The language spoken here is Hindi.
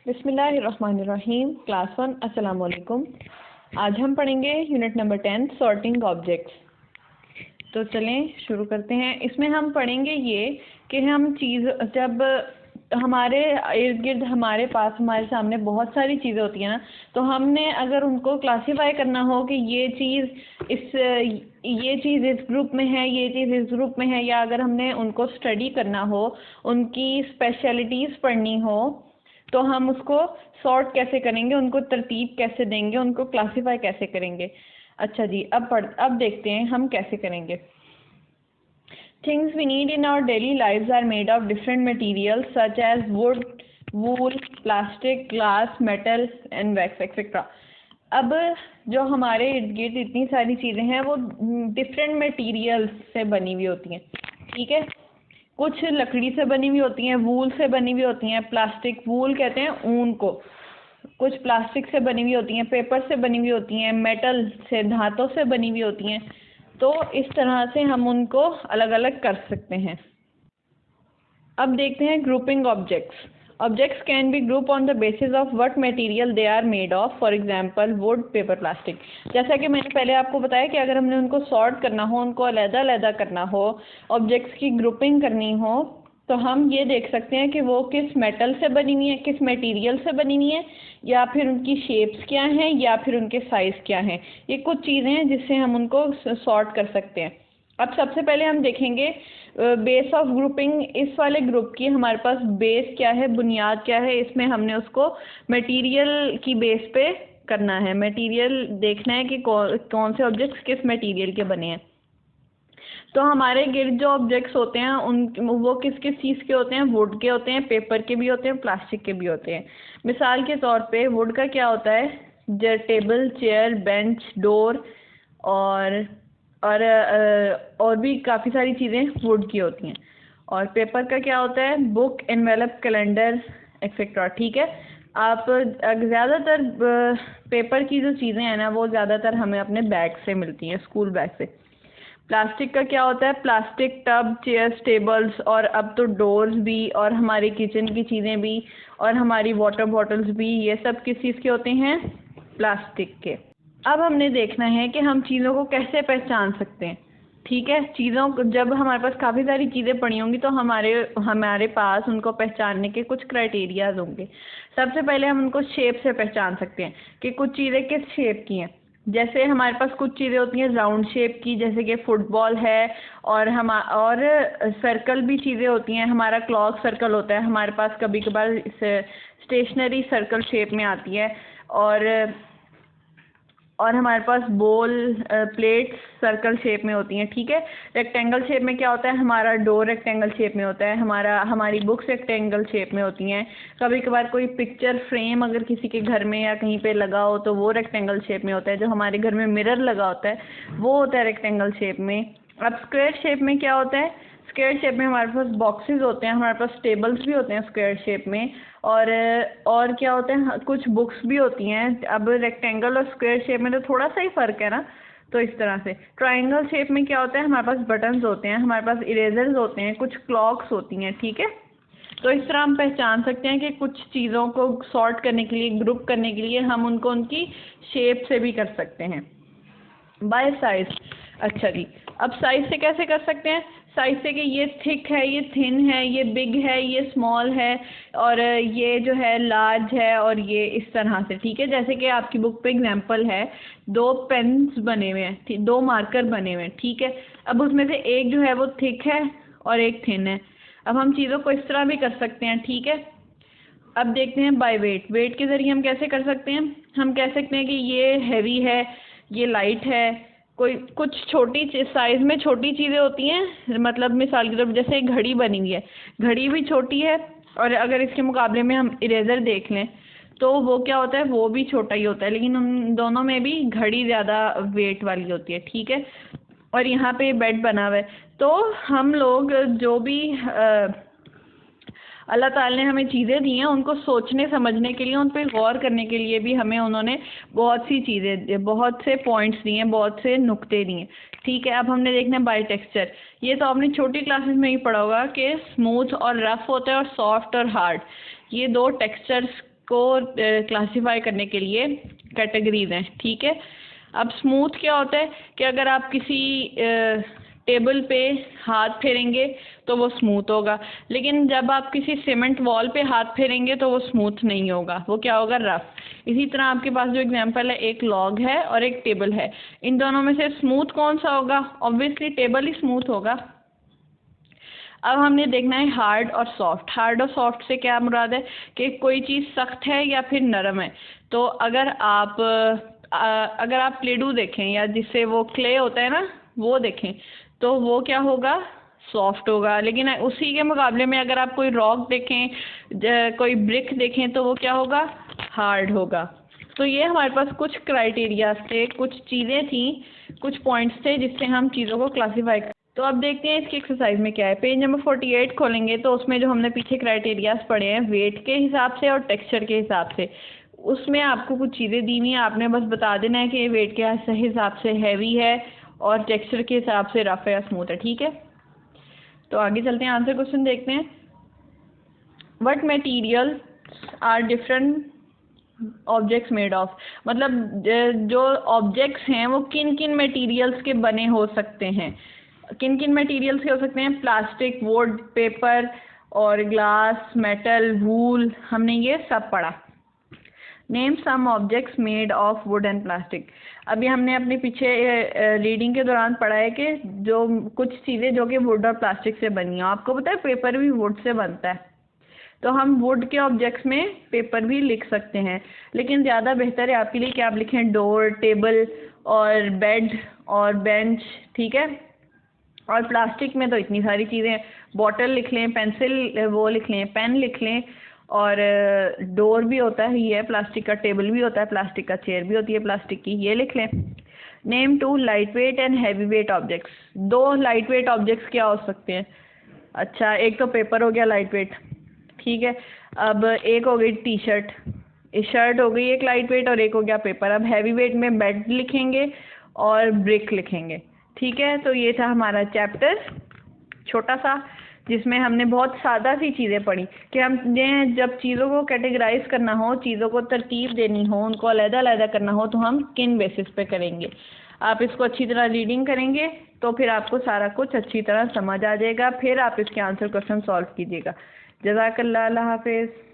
बिस्मिल्लाहिर्रहमानिर्रहीम। क्लास 1 अस्सलाम वालेकुम। आज हम पढ़ेंगे यूनिट नंबर 10 सॉर्टिंग ऑब्जेक्ट्स। तो चलें शुरू करते हैं। इसमें हम पढ़ेंगे ये कि हम जब हमारे इर्द गिर्द हमारे पास हमारे सामने बहुत सारी चीज़ें होती हैं ना, तो हमने अगर उनको क्लासीफाई करना हो कि ये चीज़ इस ग्रुप में है, ये चीज़ इस ग्रुप में है, या अगर हमने उनको स्टडी करना हो, उनकी स्पेशलिटीज़ पढ़नी हो, तो हम उसको सॉर्ट कैसे करेंगे, उनको तरतीब कैसे देंगे, उनको क्लासीफाई कैसे करेंगे। अच्छा जी, अब देखते हैं हम कैसे करेंगे। Things we need in our daily lives are made of different materials such as wood, wool, plastic, glass, metal and wax etc. अब जो हमारे इर्द गिर्द इतनी सारी चीज़ें हैं वो डिफरेंट मटेरियल्स से बनी हुई होती हैं, ठीक है। कुछ लकड़ी से बनी हुई होती हैं, वूल से बनी हुई होती हैं, प्लास्टिक, वूल कहते हैं ऊन को, कुछ प्लास्टिक से बनी हुई होती हैं, पेपर से बनी हुई होती हैं, मेटल से, धातों से बनी हुई होती हैं। तो इस तरह से हम उनको अलग अलग कर सकते हैं। अब देखते हैं grouping objects. Objects can be group on the basis of what material they are made of, for example wood, paper, plastic. जैसा कि मैंने पहले आपको बताया कि अगर हमने उनको सॉर्ट करना हो, उनको अलग-अलग करना हो, ऑब्जेक्ट्स की ग्रुपिंग करनी हो, तो हम ये देख सकते हैं कि वो किस मेटल से बनी हुई है, किस मटेरियल से बनी हुई है, या फिर उनकी शेप्स क्या हैं, या फिर उनके साइज़ क्या हैं। ये कुछ चीज़ें हैं जिससे हम उनको सॉर्ट कर सकते हैं। अब सबसे पहले हम देखेंगे बेस ऑफ ग्रुपिंग। इस वाले ग्रुप की हमारे पास बेस क्या है, बुनियाद क्या है, इसमें हमने उसको मटेरियल की बेस पे करना है। मटेरियल देखना है कि कौन से ऑब्जेक्ट्स किस मटेरियल के बने हैं। तो हमारे गिर्द जो ऑब्जेक्ट्स होते हैं वो किस किस चीज़ के होते हैं, वुड के होते हैं, पेपर के भी होते हैं, प्लास्टिक के भी होते हैं। मिसाल के तौर पे वुड का क्या होता है, टेबल, चेयर, बेंच, डोर और भी काफ़ी सारी चीज़ें वुड की होती हैं। और पेपर का क्या होता है, बुक, एनवेलप, कैलेंडर एक्सेट्रा, ठीक है। आप ज़्यादातर पेपर की जो चीज़ें हैं ना, वो ज़्यादातर हमें अपने बैग से मिलती हैं, स्कूल बैग से। प्लास्टिक का क्या होता है, प्लास्टिक टब, चेयर्स, टेबल्स, और अब तो डोर्स भी, और हमारी किचन की चीज़ें भी, और हमारी वाटर बॉटल्स भी, ये सब किस चीज़ के होते हैं, प्लास्टिक के। अब हमने देखना है कि हम चीज़ों को कैसे पहचान सकते हैं, ठीक है। चीज़ों को जब हमारे पास काफ़ी सारी चीज़ें पड़ी होंगी तो हमारे पास उनको पहचानने के कुछ क्राइटेरियाज होंगे। सबसे पहले हम उनको शेप से पहचान सकते हैं कि कुछ चीज़ें किस शेप की हैं। जैसे हमारे पास कुछ चीज़ें होती हैं राउंड शेप की, जैसे कि फुटबॉल है, और सर्कल भी चीज़ें होती हैं। हमारा क्लॉक सर्कल होता है हमारे पास, कभी कभार स्टेशनरी सर्कल शेप में आती है, और हमारे पास बॉल, प्लेट्स सर्कल शेप में होती हैं, ठीक है। रेक्टेंगल शेप में क्या होता है, हमारा डोर रेक्टेंगल शेप में होता है, हमारी बुक्स रेक्टेंगल शेप में होती हैं। कभी कभार कोई पिक्चर फ्रेम अगर किसी के घर में या कहीं पे लगा हो तो वो रेक्टेंगल शेप में होता है। जो हमारे घर में मिरर लगा होता है वो होता है रेक्टेंगल शेप में। अब स्क्वायर शेप में क्या होता है, स्क्वायर शेप में हमारे पास बॉक्सेस होते हैं, हमारे पास टेबल्स भी होते हैं स्क्वायर शेप में, और क्या होते हैं, कुछ बुक्स भी होती हैं। अब रेक्टेंगल और स्क्वायर शेप में तो थोड़ा सा ही फ़र्क है ना, तो इस तरह से। ट्रायंगल शेप में क्या होता है, हमारे पास बटन्स होते हैं, हमारे पास इरेजर्स होते हैं, कुछ क्लॉक्स होती हैं, ठीक है। तो इस तरह हम पहचान सकते हैं कि कुछ चीज़ों को सॉर्ट करने के लिए, ग्रुप करने के लिए हम उनको उनकी शेप से भी कर सकते हैं। Bye size. अच्छा जी, अब साइज से कैसे कर सकते हैं, साइज से कि ये थिक है, ये थिन है, ये बिग है, ये स्मॉल है, और ये जो है लार्ज है, और ये इस तरह से, ठीक है। जैसे कि आपकी बुक पे एग्जांपल है, 2 पेन्स बने हुए हैं, 2 मार्कर बने हुए हैं, ठीक है। अब उसमें से एक जो है वो थिक है और एक थिन है। अब हम चीज़ों को इस तरह भी कर सकते हैं, ठीक है। अब देखते हैं बाय वेट। वेट के ज़रिए हम कैसे कर सकते हैं, हम कह सकते हैं कि ये हैवी है, ये लाइट है। कुछ छोटी साइज़ में छोटी चीज़ें होती हैं, मतलब मिसाल के तौर पर जैसे घड़ी बनी हुई है, घड़ी भी छोटी है, और अगर इसके मुकाबले में हम इरेज़र देख लें तो वो क्या होता है, वो भी छोटा ही होता है, लेकिन उन दोनों में भी घड़ी ज़्यादा वेट वाली होती है, ठीक है। और यहाँ पे बेड बना हुआ है। तो हम लोग जो भी अल्लाह ताला ने हमें चीज़ें दी हैं, उनको सोचने समझने के लिए, उन पर गौर करने के लिए भी हमें उन्होंने बहुत सी चीज़ें, बहुत से पॉइंट्स दिए हैं, बहुत से नुक्ते दिए, ठीक है। अब हमने देखना है बाय टेक्सचर। ये तो आपने छोटी क्लासेस में ही पढ़ा होगा कि स्मूथ और रफ़ होता है, और सॉफ्ट और हार्ड, ये 2 टेक्सचर्स को क्लासीफाई करने के लिए कैटेगरीज हैं, ठीक है। अब स्मूथ क्या होता है कि अगर आप किसी टेबल पे हाथ फेरेंगे तो वो स्मूथ होगा, लेकिन जब आप किसी सीमेंट वॉल पे हाथ फेरेंगे तो वो स्मूथ नहीं होगा, वो क्या होगा, रफ। इसी तरह आपके पास जो एग्जांपल है, एक लॉग है और एक टेबल है, इन दोनों में से स्मूथ कौन सा होगा? ऑब्वियसली टेबल ही स्मूथ होगा। अब हमने देखना है हार्ड और सॉफ्ट। हार्ड और सॉफ्ट से क्या मुराद है कि कोई चीज़ सख्त है या फिर नरम है। तो अगर आप प्लेडू देखें या जिससे वो क्ले होता है ना, वो देखें तो वो क्या होगा, सॉफ्ट होगा। लेकिन उसी के मुकाबले में अगर आप कोई रॉक देखें, कोई ब्रिक देखें तो वो क्या होगा, हार्ड होगा। तो ये हमारे पास कुछ क्राइटेरिया थे, कुछ चीज़ें थी, कुछ पॉइंट्स थे जिससे हम चीज़ों को क्लासीफाई। तो अब देखते हैं इसकी एक्सरसाइज में क्या है। पेज नंबर 48 खोलेंगे तो उसमें जो हमने पीछे क्राइटेरियाज पढ़े हैं वेट के हिसाब से और टेक्सचर के हिसाब से, उसमें आपको कुछ चीज़ें दी हुई हैं, आपने बस बता देना है कि वेट के हिसाब से हैवी है और टेक्सचर के हिसाब से रफ है या स्मूथ है, ठीक है। तो आगे चलते हैं, आंसर क्वेश्चन देखते हैं। What materials are different objects made of, मतलब जो ऑब्जेक्ट्स हैं वो किन किन मटेरियल्स के बने हो सकते हैं। किन किन मटेरियल्स के हो सकते हैं? प्लास्टिक, वुड, पेपर और ग्लास, मेटल, वूल, हमने ये सब पढ़ा। Name some objects made of wood and plastic. अभी हमने अपने पीछे रीडिंग के दौरान पढ़ा है कि जो कुछ चीज़ें जो कि वुड और प्लास्टिक से बनी हो। आपको पता है पेपर भी वुड से बनता है, तो हम वुड के ऑब्जेक्ट्स में पेपर भी लिख सकते हैं, लेकिन ज़्यादा बेहतर है आपके लिए कि आप लिखें डोर, टेबल और बेड और बेंच, ठीक है। और प्लास्टिक में तो इतनी सारी चीज़ें, बॉटल लिख लें, पेंसिल वो लिख लें, पेन लिख लें, और डोर भी होता है ये प्लास्टिक का, टेबल भी होता है प्लास्टिक का, चेयर भी होती है प्लास्टिक की, ये लिख लें। Name two light weight and heavy weight objects. दो लाइट वेट ऑब्जेक्ट्स क्या हो सकते हैं? अच्छा, एक तो पेपर हो गया लाइट वेट, ठीक है। अब एक हो गई टी शर्ट, शर्ट हो गई एक लाइट वेट, और एक हो गया पेपर। अब हैवी वेट में बेड लिखेंगे और ब्रिक लिखेंगे, ठीक है। तो ये था हमारा चैप्टर छोटा सा, जिसमें हमने बहुत सादा सी चीज़ें पढ़ी कि हमने जब चीज़ों को कैटेगराइज करना हो, चीज़ों को तरतीब देनी हो, उनको अलग-अलग करना हो, तो हम किन बेसिस पे करेंगे। आप इसको अच्छी तरह रीडिंग करेंगे तो फिर आपको सारा कुछ अच्छी तरह समझ आ जाएगा, फिर आप इसके आंसर क्वेश्चन सॉल्व कीजिएगा। जज़ाकल्लाह, अल्लाह हाफिज़।